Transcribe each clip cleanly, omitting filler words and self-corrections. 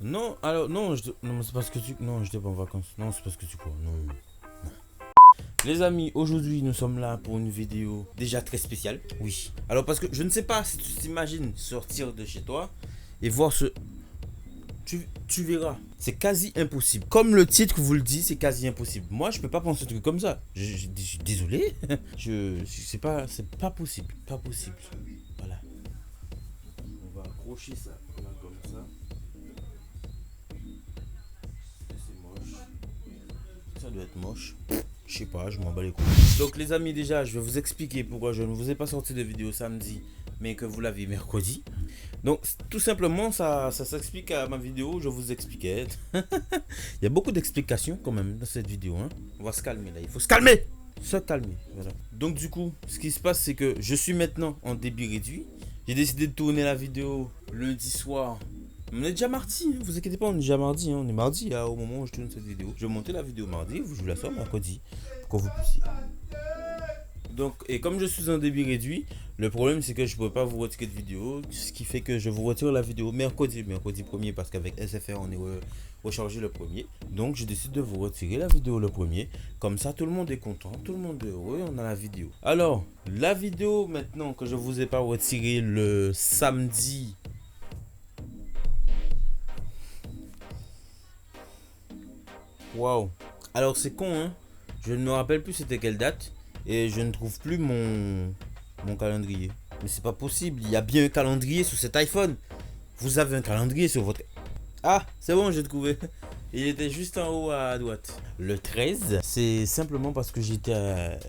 Non, alors, non, non, c'est parce que tu... Non, j'étais pas en vacances. Non, c'est parce que tu crois. Non. Les amis, aujourd'hui, nous sommes là pour une vidéo déjà très spéciale. Oui. Alors, parce que je ne sais pas si tu t'imagines sortir de chez toi et voir ce... Tu verras. C'est quasi impossible. Comme le titre vous le dit, c'est quasi impossible. Moi, je peux pas penser un truc comme ça. Je suis désolé. C'est pas possible. Pas possible. Voilà. On va accrocher ça. Là, comme ça. C'est moche. Ça doit être moche. Je sais pas, je m'en bats les couilles. Donc les amis, déjà, je vais vous expliquer pourquoi je ne vous ai pas sorti de vidéo samedi, mais que vous l'avez mercredi. Donc tout simplement, ça s'explique à ma vidéo, je vous expliquais. Il y a beaucoup d'explications quand même dans cette vidéo. Hein. On va se calmer là, il faut se calmer. Se calmer, voilà. Donc du coup, ce qui se passe, c'est que je suis maintenant en débit réduit. J'ai décidé de tourner la vidéo lundi soir. On est déjà mardi, hein, vous inquiétez pas, on est déjà mardi, hein, on est mardi là, au moment où je tourne cette vidéo. Je vais monter la vidéo mardi, je vous la sors mercredi, pour que vous puissiez. Donc, et comme je suis en débit réduit, le problème c'est que je ne pourrais pas vous retirer de vidéo, ce qui fait que je vous retire la vidéo mercredi 1er, parce qu'avec SFR on est rechargé le 1er. Donc je décide de vous retirer la vidéo le 1er, comme ça tout le monde est content, tout le monde est heureux, on a la vidéo. Alors, la vidéo maintenant que je vous ai pas retiré le samedi... Waouh. Alors c'est con hein. Je ne me rappelle plus c'était quelle date. Et je ne trouve plus mon calendrier. Mais c'est pas possible. Il y a bien un calendrier sur cet iPhone. Vous avez un calendrier sur votre... Ah, c'est bon, j'ai trouvé. Il était juste en haut à droite. Le 13, c'est simplement parce que j'étais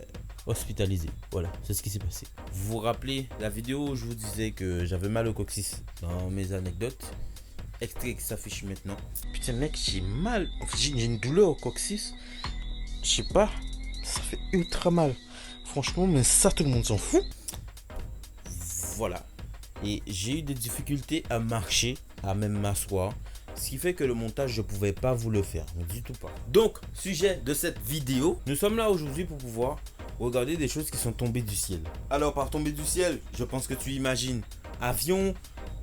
hospitalisé. Voilà, c'est ce qui s'est passé. Vous vous rappelez la vidéo où je vous disais que j'avais mal au coccyx dans mes anecdotes. Extrait qui s'affiche maintenant. Putain mec, j'ai mal. En fait, j'ai une douleur au coccyx. Je sais pas. Ça fait ultra mal. Franchement, mais ça tout le monde s'en fout. Voilà. Et j'ai eu des difficultés à marcher, à même m'asseoir. Ce qui fait que le montage, je pouvais pas vous le faire. Mais du tout pas. Donc, sujet de cette vidéo. Nous sommes là aujourd'hui pour pouvoir regarder des choses qui sont tombées du ciel. Alors, par tomber du ciel, je pense que tu imagines avion,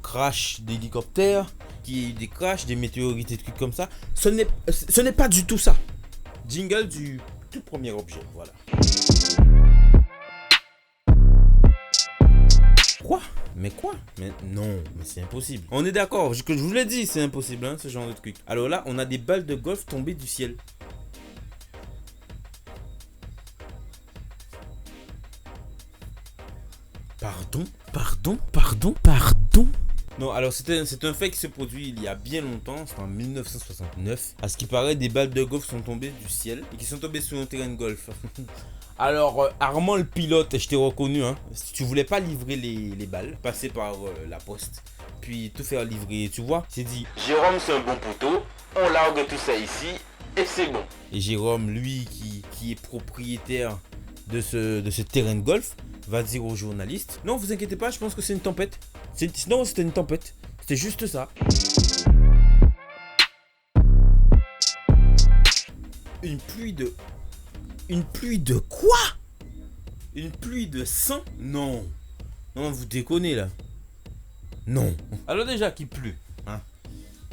crash d'hélicoptère, qui est des crashs, des météorites et des trucs comme ça. Ce n'est pas du tout ça. Jingle du tout premier objet, voilà. Quoi? Mais quoi? Mais non, mais c'est impossible. On est d'accord, je vous l'ai dit, c'est impossible, hein, ce genre de truc. Alors là, on a des balles de golf tombées du ciel. Pardon. Non, alors c'est un fait qui se produit il y a bien longtemps, c'est en 1969. À ce qui paraît, des balles de golf sont tombées du ciel et qui sont tombées sur un terrain de golf. Alors, Armand le pilote, je t'ai reconnu, hein. Si tu voulais pas livrer les balles, passer par la poste, puis tout faire livrer, tu vois, c'est dit Jérôme, c'est un bon poteau, on largue tout ça ici et c'est bon. Et Jérôme, lui qui est propriétaire de ce terrain de golf, va dire aux journalistes non, vous inquiétez pas, je pense que c'est une tempête. Non, c'était une tempête. C'était juste ça. Une pluie de quoi? Une pluie de sang? Non. Non, vous déconnez là. Non. Alors déjà qu'il pleut, hein,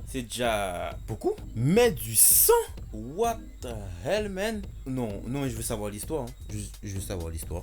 c'est déjà beaucoup. Mais du sang? What the hell, man? Non, je veux savoir l'histoire. Hein. Je veux savoir l'histoire.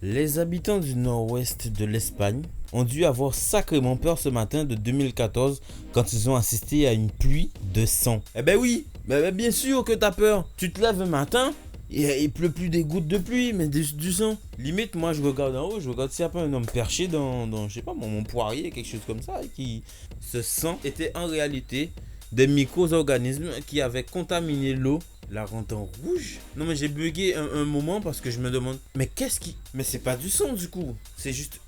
Les habitants du nord-ouest de l'Espagne ont dû avoir sacrément peur ce matin de 2014 quand ils ont assisté à une pluie de sang. Eh ben oui, bien sûr que t'as peur. Tu te lèves un matin et il pleut plus des gouttes de pluie, mais du sang. Limite, moi je regarde en haut, je regarde s'il n'y a pas un homme perché dans je sais pas, mon poirier, quelque chose comme ça. Et qui... Ce sang était en réalité des micro-organismes qui avaient contaminé l'eau, la rendant rouge. Non mais j'ai bugué un moment parce que je me demande, mais qu'est-ce qui... Mais c'est pas du sang du coup, c'est juste...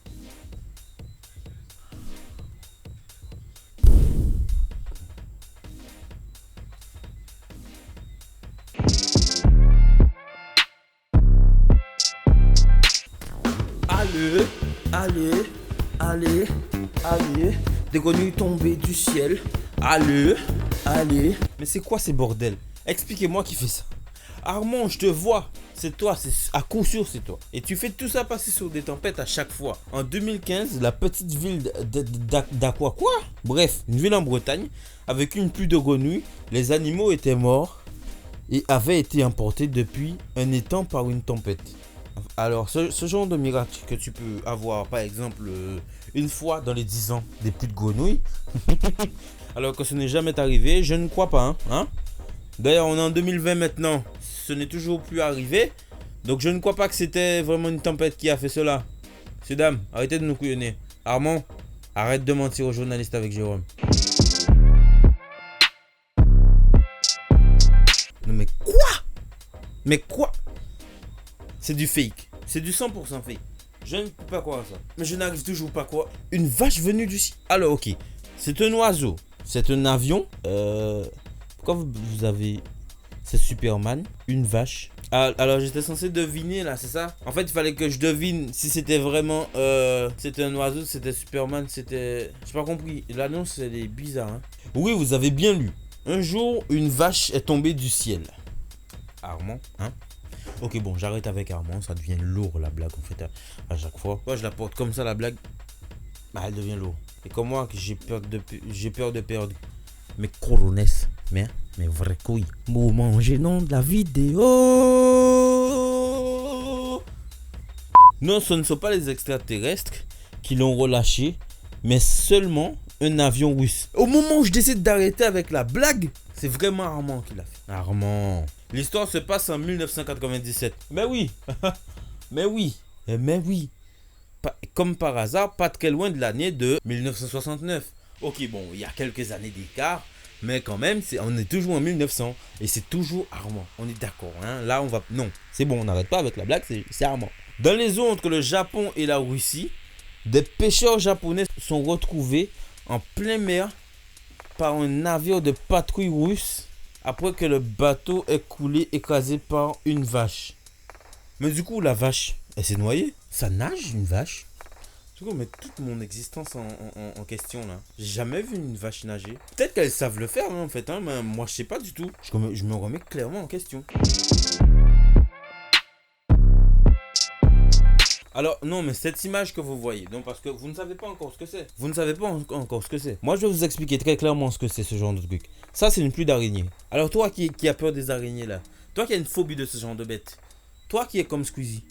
Allez, des grenouilles tombées du ciel. Allez. Mais c'est quoi ces bordels? Expliquez-moi qui fait ça. Armand, je te vois. C'est toi, c'est à coup sûr c'est toi. Et tu fais tout ça passer sur des tempêtes à chaque fois. En 2015, la petite ville d'Aqua quoi? Bref, une ville en Bretagne, avec une pluie de grenouilles, les animaux étaient morts et avaient été emportés depuis un étang par une tempête. Alors, ce genre de miracle que tu peux avoir, par exemple, une fois dans les 10 ans, des pluies de grenouilles, alors que ce n'est jamais arrivé, je ne crois pas. Hein. D'ailleurs, on est en 2020 maintenant, ce n'est toujours plus arrivé. Donc, je ne crois pas que c'était vraiment une tempête qui a fait cela. Messieurs, dames, arrêtez de nous couillonner. Armand, arrête de mentir aux journalistes avec Jérôme. Non, mais quoi? Mais quoi? C'est du fake. C'est du 100% fake. Je ne peux pas croire ça. Mais je n'arrive toujours pas à croire. Une vache venue du ciel. Alors, ok. C'est un oiseau. C'est un avion. Pourquoi vous avez... C'est Superman. Une vache. Alors, j'étais censé deviner là, c'est ça? En fait, il fallait que je devine si c'était vraiment... c'était un oiseau, c'était Superman, c'était... J'ai pas compris. L'annonce, elle est bizarre. Hein? Oui, vous avez bien lu. Un jour, une vache est tombée du ciel. Armand, hein? Ok, bon, j'arrête avec Armand, ça devient lourd la blague en fait à chaque fois. Moi, je la porte comme ça la blague, bah, elle devient lourde. Et comme moi, j'ai peur de perdre mes coronesses, mes vraies couilles. Moment gênant de la vidéo. Non, ce ne sont pas les extraterrestres qui l'ont relâché, mais seulement un avion russe. Au moment où je décide d'arrêter avec la blague, c'est vraiment Armand qui l'a fait. Armand. L'histoire se passe en 1997. Mais oui. Mais oui. Comme par hasard, pas très loin de l'année de 1969. Ok, bon, il y a quelques années d'écart. Mais quand même, on est toujours en 1900. Et c'est toujours Armand. On est d'accord. Hein? Là, on va... Non, c'est bon, on n'arrête pas avec la blague. C'est Armand. Dans les eaux entre le Japon et la Russie, des pêcheurs japonais sont retrouvés en pleine mer par un navire de patrouille russe après que le bateau est coulé écrasé par une vache. Mais du coup, la vache, elle s'est noyée. Ça nage, une vache? Du coup, mais toute mon existence en question là. J'ai jamais vu une vache nager. Peut-être qu'elles savent le faire hein, en fait, hein, mais moi je sais pas du tout. Je me remets clairement en question. Alors, non, mais cette image que vous voyez, donc parce que vous ne savez pas encore ce que c'est. Vous ne savez pas encore ce que c'est. Moi, je vais vous expliquer très clairement ce que c'est, ce genre de truc. Ça, c'est une pluie d'araignées. Alors, toi qui as peur des araignées, là. Toi qui as une phobie de ce genre de bête. Toi qui es comme Squeezie.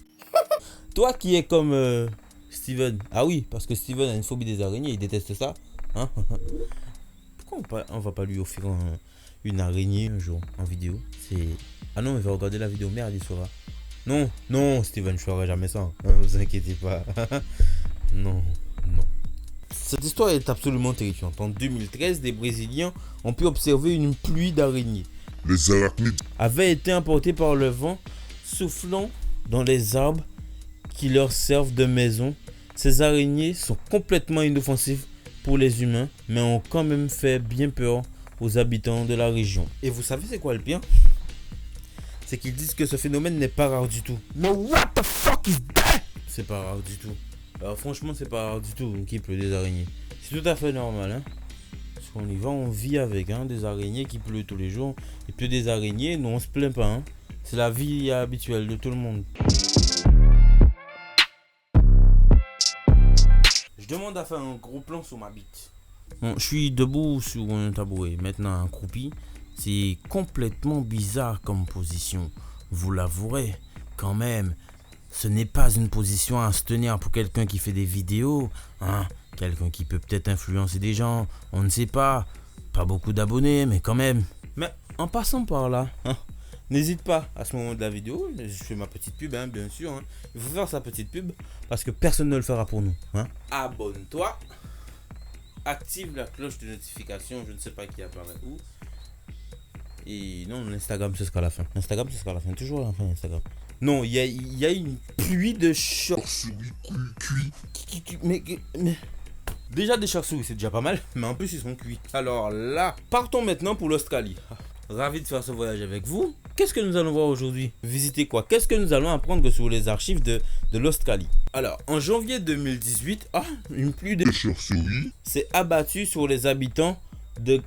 Toi qui es comme Steven. Ah oui, parce que Steven a une phobie des araignées, il déteste ça. Hein? Pourquoi on va pas lui offrir une araignée un jour en vidéo? Ah non, il va regarder la vidéo, merde, il saura. Non, Steven, je ferai jamais ça. Ne vous inquiétez pas. Non. Cette histoire est absolument terrifiante. En 2013, des Brésiliens ont pu observer une pluie d'araignées. Les arachnides Avaient été emportés par le vent, soufflant dans les arbres qui leur servent de maison. Ces araignées sont complètement inoffensives pour les humains, mais ont quand même fait bien peur aux habitants de la région. Et vous savez c'est quoi le pire? C'est qu'ils disent que ce phénomène n'est pas rare du tout. Mais what the fuck is that? C'est pas rare du tout. Alors franchement, c'est pas rare du tout qu'il pleut des araignées. C'est tout à fait normal, hein. Parce qu'on y va, on vit avec, hein, des araignées qui pleut tous les jours. Il pleut des araignées, nous on se plaint pas, hein. C'est la vie habituelle de tout le monde. Je demande à faire un gros plan sur ma bite. Bon, je suis debout sur un tabouret, maintenant accroupi. C'est complètement bizarre comme position, vous l'avouerez quand même. Ce n'est pas une position à se tenir pour quelqu'un qui fait des vidéos, hein, quelqu'un qui peut peut-être influencer des gens, on ne sait pas. Pas beaucoup d'abonnés, mais quand même. Mais en passant par là, hein, n'hésite pas à ce moment de la vidéo, je fais ma petite pub, hein, bien sûr. Hein. Il faut faire sa petite pub parce que personne ne le fera pour nous. Hein. Abonne-toi, active la cloche de notification, je ne sais pas qui apparaît où. Et non, l'Instagram ce sera la fin. Instagram ce sera la fin, toujours à la fin Instagram. Non, il y a une pluie de chauves-souris cuits. Mais déjà des chauves-souris c'est déjà pas mal, mais en plus ils sont cuits. Alors là, partons maintenant pour l'Australie. Ravi de faire ce voyage avec vous. Qu'est-ce que nous allons voir aujourd'hui? Visiter quoi? Qu'est-ce que nous allons apprendre sur les archives de l'Australie? Alors, en janvier 2018, une pluie de chauves-souris s'est abattue sur les habitants de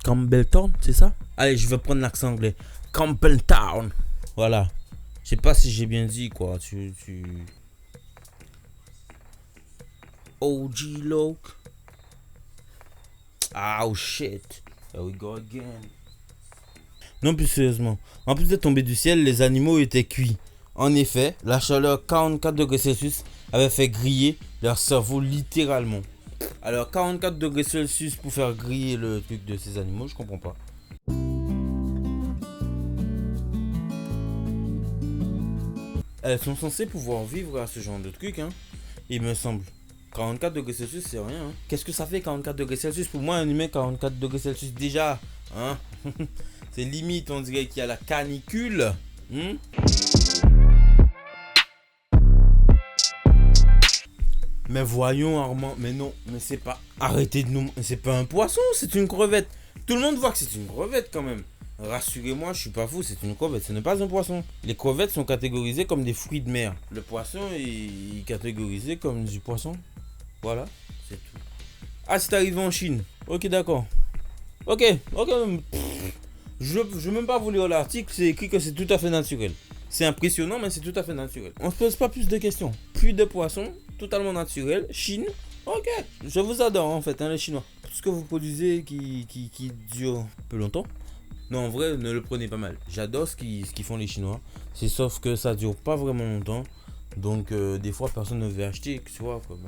Campbelltown, c'est ça? Allez, je vais prendre l'accent anglais. Campbelltown. Voilà. sais pas si j'ai bien dit quoi. OG Loke. Oh shit. Here we go again. Non, plus sérieusement. En plus de tomber du ciel, les animaux étaient cuits. En effet, la chaleur 44 degrés Celsius avait fait griller leur cerveau littéralement. Alors 44 degrés Celsius pour faire griller le truc de ces animaux, je comprends pas. Elles sont censées pouvoir vivre à ce genre de truc, hein. Il me semble. 44 degrés Celsius, c'est rien. Hein. Qu'est-ce que ça fait 44 degrés Celsius? Pour moi, un humain, 44 degrés Celsius déjà. Hein. C'est limite, on dirait qu'il y a la canicule. Mais voyons Armand, mais non, mais c'est pas... Arrêtez de nous... C'est pas un poisson, c'est une crevette. Tout le monde voit que c'est une crevette quand même. Rassurez-moi, je suis pas fou, c'est une crevette, ce n'est pas un poisson. Les crevettes sont catégorisées comme des fruits de mer. Le poisson est catégorisé comme du poisson. Voilà, c'est tout. Ah, c'est arrivé en Chine. Ok, d'accord. Ok. Je veux même pas vous lire l'article, c'est écrit que c'est tout à fait naturel. C'est impressionnant, mais c'est tout à fait naturel. On se pose pas plus de questions. Plus de poissons, totalement naturel. Chine, ok. Je vous adore en fait, hein, les Chinois. Tout ce que vous produisez qui dure un peu longtemps. Non, en vrai, ne le prenez pas mal. J'adore ce qu'ils font les Chinois. C'est sauf que ça dure pas vraiment longtemps. Donc, des fois, personne ne veut acheter. Tu vois, comme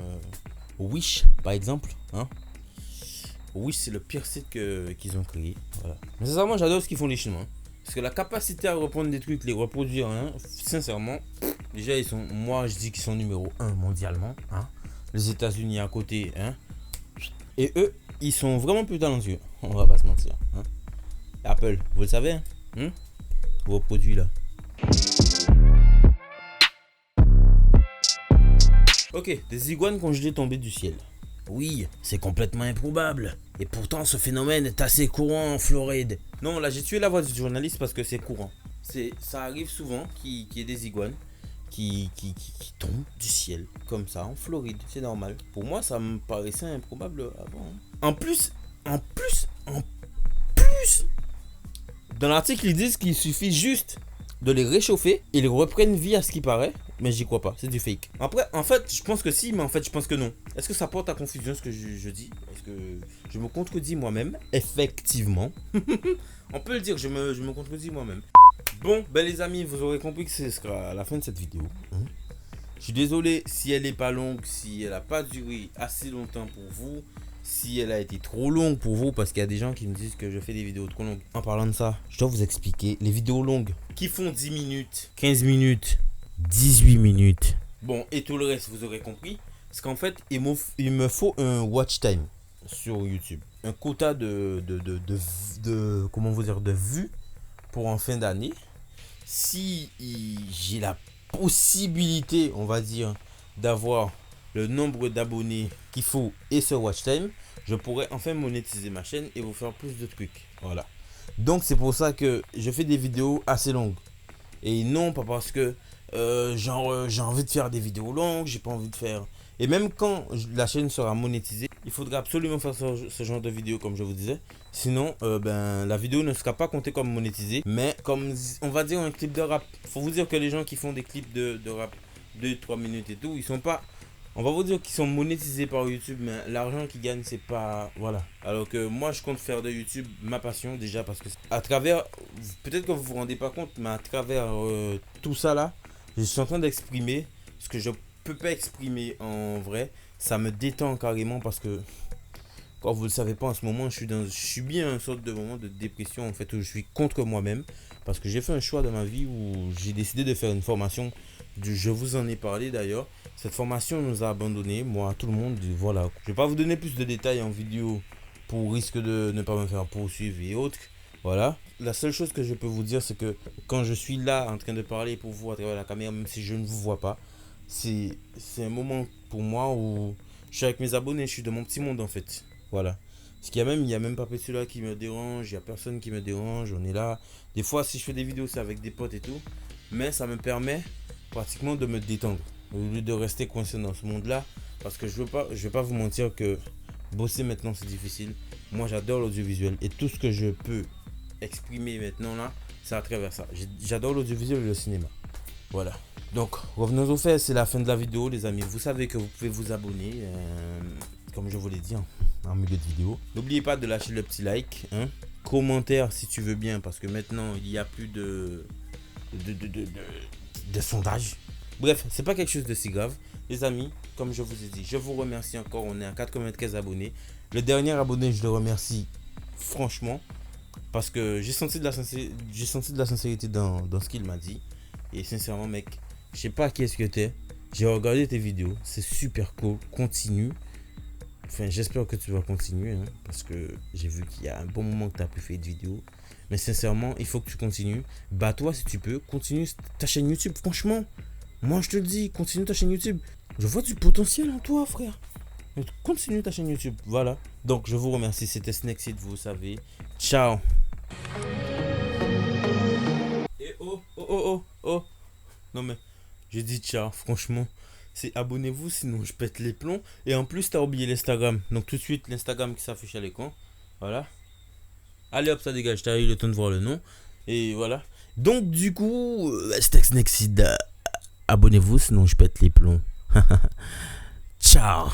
Wish, par exemple. Hein? Wish, c'est le pire site qu'ils ont créé. Voilà. Mais sincèrement, j'adore ce qu'ils font les Chinois. Parce que la capacité à reprendre des trucs, les reproduire, hein, sincèrement, déjà, ils sont. Moi, je dis qu'ils sont numéro 1 mondialement. Hein? Les États-Unis à côté. Hein? Et eux, ils sont vraiment plus talentueux. On va pas se mentir. Hein? Apple, vous le savez, hein? Vos produits là. Ok, des iguanes congelées tombées du ciel. Oui, c'est complètement improbable. Et pourtant, ce phénomène est assez courant en Floride. Non, là, j'ai tué la voix du journaliste parce que c'est courant. Ça arrive souvent qu'il y ait des iguanes qui tombent du ciel, comme ça, en Floride. C'est normal. Pour moi, ça me paraissait improbable avant. En plus, dans l'article, ils disent qu'il suffit juste de les réchauffer et ils reprennent vie à ce qui paraît. Mais j'y crois pas, c'est du fake. Après, en fait, je pense que si, mais en fait, je pense que non. Est-ce que ça porte à confusion ce que je dis? Est-ce que je me contredis moi-même? Effectivement. On peut le dire, je me contredis moi-même. Bon, ben les amis, vous aurez compris que ce sera la fin de cette vidéo. Je suis désolé si elle n'est pas longue, si elle n'a pas duré assez longtemps pour vous. Si elle a été trop longue pour vous, parce qu'il y a des gens qui me disent que je fais des vidéos trop longues. En parlant de ça, je dois vous expliquer les vidéos longues qui font 10 minutes, 15 minutes, 18 minutes. Bon, et tout le reste, vous aurez compris. Parce qu'en fait, il me faut un watch time sur YouTube. Un quota comment vous dire, de vues pour en fin d'année. Si j'ai la possibilité, on va dire, d'avoir le nombre d'abonnés qu'il faut et ce watch time, je pourrais enfin monétiser ma chaîne et vous faire plus de trucs. Voilà. Donc c'est pour ça que je fais des vidéos assez longues. Et non pas parce que j'ai envie de faire des vidéos longues, j'ai pas envie de faire. Et même quand la chaîne sera monétisée, il faudra absolument faire ce genre de vidéo comme je vous disais. Sinon, la vidéo ne sera pas comptée comme monétisée. Mais comme on va dire un clip de rap. Faut vous dire que les gens qui font des clips de rap 2-3 minutes et tout, ils sont pas... On va vous dire qu'ils sont monétisés par YouTube, mais l'argent qu'ils gagnent, c'est pas... Voilà. Alors que moi, je compte faire de YouTube ma passion déjà parce que à travers... Peut-être que vous vous rendez pas compte, mais à travers tout ça là, je suis en train d'exprimer ce que je peux pas exprimer en vrai. Ça me détend carrément parce que... Quand vous le savez pas en ce moment, je suis bien un sorte de moment de dépression en fait où je suis contre moi-même parce que j'ai fait un choix dans ma vie où j'ai décidé de faire une formation. Je vous en ai parlé d'ailleurs. Cette formation nous a abandonnés, moi, tout le monde. Voilà. Je vais pas vous donner plus de détails en vidéo pour risque de ne pas me faire poursuivre et autres. Voilà. La seule chose que je peux vous dire, c'est que quand je suis là en train de parler pour vous à travers la caméra, même si je ne vous vois pas, c'est un moment pour moi où je suis avec mes abonnés, je suis dans mon petit monde en fait. Voilà. Parce qu'il y a même pas celui-là qui me dérange, il n'y a personne qui me dérange, on est là. Des fois, si je fais des vidéos, c'est avec des potes et tout. Mais ça me permet pratiquement de me détendre. Au lieu de rester coincé dans ce monde-là. Parce que je vais pas vous mentir que bosser maintenant, c'est difficile. Moi, j'adore l'audiovisuel. Et tout ce que je peux exprimer maintenant là, c'est à travers ça. J'adore l'audiovisuel et le cinéma. Voilà. Donc, revenons au fait, c'est la fin de la vidéo, les amis. Vous savez que vous pouvez vous abonner, comme je vous l'ai dit en milieu de vidéo. N'oubliez pas de lâcher le petit like, hein. Commentaire si tu veux bien, parce que maintenant, il n'y a plus de sondage. Bref, c'est pas quelque chose de si grave. Les amis, comme je vous ai dit, je vous remercie encore. On est à 95 abonnés. Le dernier abonné, je le remercie franchement, parce que j'ai senti de la sincérité dans ce qu'il m'a dit. Et sincèrement, mec, je sais pas qui est-ce que t'es. J'ai regardé tes vidéos. C'est super cool. Continue. Enfin, j'espère que tu vas continuer, hein, parce que j'ai vu qu'il y a un bon moment que tu as pu faire de vidéos. Mais sincèrement, il faut que tu continues. Bats-toi si tu peux. Continue ta chaîne YouTube. Franchement, moi je te le dis, continue ta chaîne YouTube. Je vois du potentiel en toi, frère. Continue ta chaîne YouTube. Voilà. Donc, je vous remercie. C'était Snexit, vous savez. Ciao. Et oh. Non, mais j'ai dit ciao, franchement. C'est abonnez-vous, sinon je pète les plombs. Et en plus, t'as oublié l'Instagram. Donc, tout de suite, l'Instagram qui s'affiche à l'écran. Voilà. Allez hop, ça dégage. T'as eu le temps de voir le nom. Et voilà. Donc, du coup, c'était Snexit. Abonnez-vous, sinon je pète les plombs. Ciao.